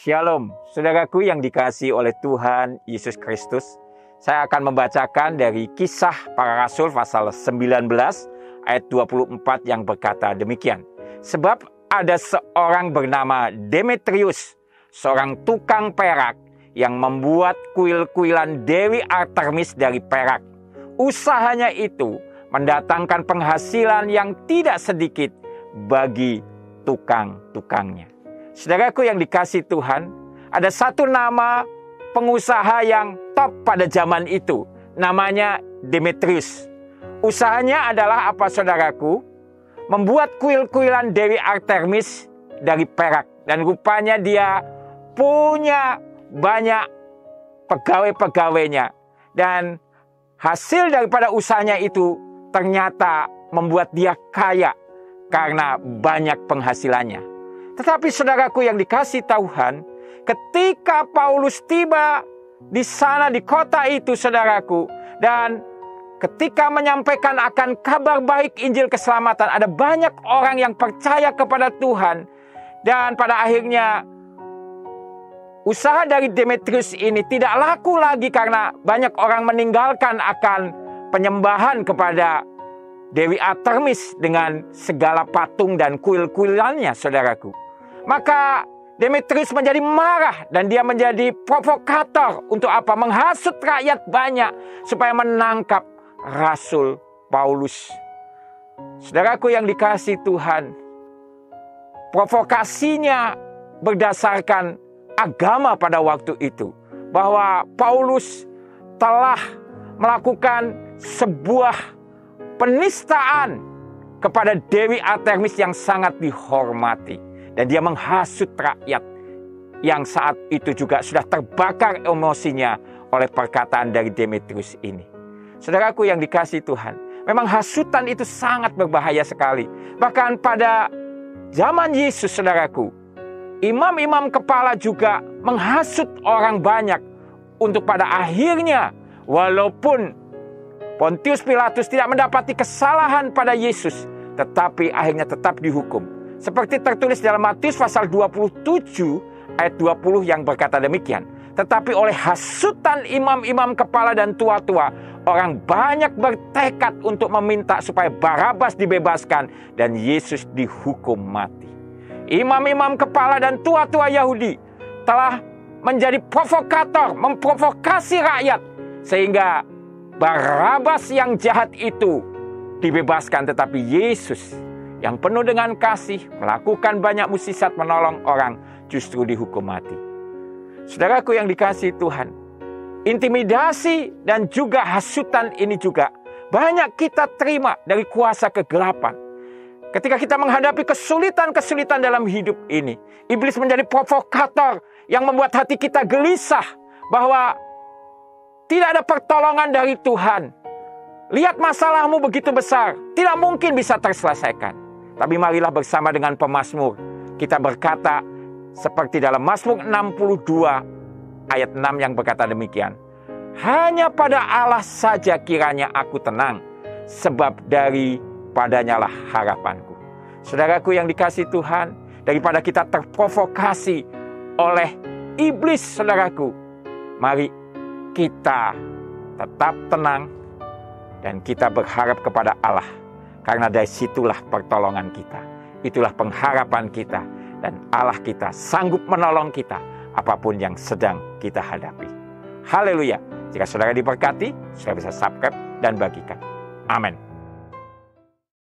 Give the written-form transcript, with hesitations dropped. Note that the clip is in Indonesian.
Shalom, saudaraku yang dikasihi oleh Tuhan Yesus Kristus. Saya akan membacakan dari Kisah Para Rasul pasal 19 ayat 24 yang berkata demikian. Sebab ada seorang bernama Demetrius, seorang tukang perak yang membuat kuil-kuilan Dewi Artemis dari perak. Usahanya itu mendatangkan penghasilan yang tidak sedikit bagi tukang-tukangnya. Saudaraku yang dikasihi Tuhan, ada satu nama pengusaha yang top pada zaman itu. Namanya Demetrius. Usahanya adalah apa saudaraku? Membuat kuil-kuilan Dewi Artemis dari perak. Dan rupanya dia punya banyak pegawai-pegawainya. Dan hasil daripada usahanya itu ternyata membuat dia kaya karena banyak penghasilannya. Tetapi saudaraku yang dikasihi Tuhan, ketika Paulus tiba di sana di kota itu saudaraku, dan ketika menyampaikan akan kabar baik Injil keselamatan, ada banyak orang yang percaya kepada Tuhan. Dan pada akhirnya usaha dari Demetrius ini tidak laku lagi karena banyak orang meninggalkan akan penyembahan kepada Dewi Artemis dengan segala patung dan kuil-kuilannya saudaraku. Maka Demetrius menjadi marah dan dia menjadi provokator untuk apa? Menghasut rakyat banyak supaya menangkap Rasul Paulus. Saudaraku yang dikasihi Tuhan, provokasinya berdasarkan agama pada waktu itu. Bahwa Paulus telah melakukan sebuah penistaan kepada Dewi Artemis yang sangat dihormati. Dan dia menghasut rakyat yang saat itu juga sudah terbakar emosinya oleh perkataan dari Demetrius ini. Saudaraku yang dikasihi Tuhan, memang hasutan itu sangat berbahaya sekali. Bahkan pada zaman Yesus saudaraku, imam-imam kepala juga menghasut orang banyak. Untuk pada akhirnya, walaupun Pontius Pilatus tidak mendapati kesalahan pada Yesus, tetapi akhirnya tetap dihukum. Seperti tertulis dalam Matius pasal 27 ayat 20 yang berkata demikian. Tetapi oleh hasutan imam-imam kepala dan tua-tua, orang banyak bertekad untuk meminta supaya Barabas dibebaskan dan Yesus dihukum mati. Imam-imam kepala dan tua-tua Yahudi telah menjadi provokator, memprovokasi rakyat. Sehingga Barabas yang jahat itu dibebaskan, tetapi Yesus yang penuh dengan kasih, melakukan banyak mukjizat menolong orang, justru dihukum mati. Saudaraku yang dikasihi Tuhan, intimidasi dan juga hasutan ini juga banyak kita terima dari kuasa kegelapan. Ketika kita menghadapi kesulitan-kesulitan dalam hidup ini, iblis menjadi provokator yang membuat hati kita gelisah bahwa tidak ada pertolongan dari Tuhan. Lihat masalahmu begitu besar, tidak mungkin bisa terselesaikan. Tapi marilah bersama dengan pemazmur kita berkata seperti dalam Mazmur 62 ayat 6 yang berkata demikian. Hanya pada Allah saja kiranya aku tenang, sebab daripadanya lah harapanku. Saudaraku yang dikasihi Tuhan, daripada kita terprovokasi oleh iblis saudaraku, mari kita tetap tenang dan kita berharap kepada Allah. Karena dari situlah pertolongan kita. Itulah pengharapan kita. Dan Allah kita sanggup menolong kita apapun yang sedang kita hadapi. Haleluya. Jika saudara diberkati, saudara bisa subscribe dan bagikan. Amin.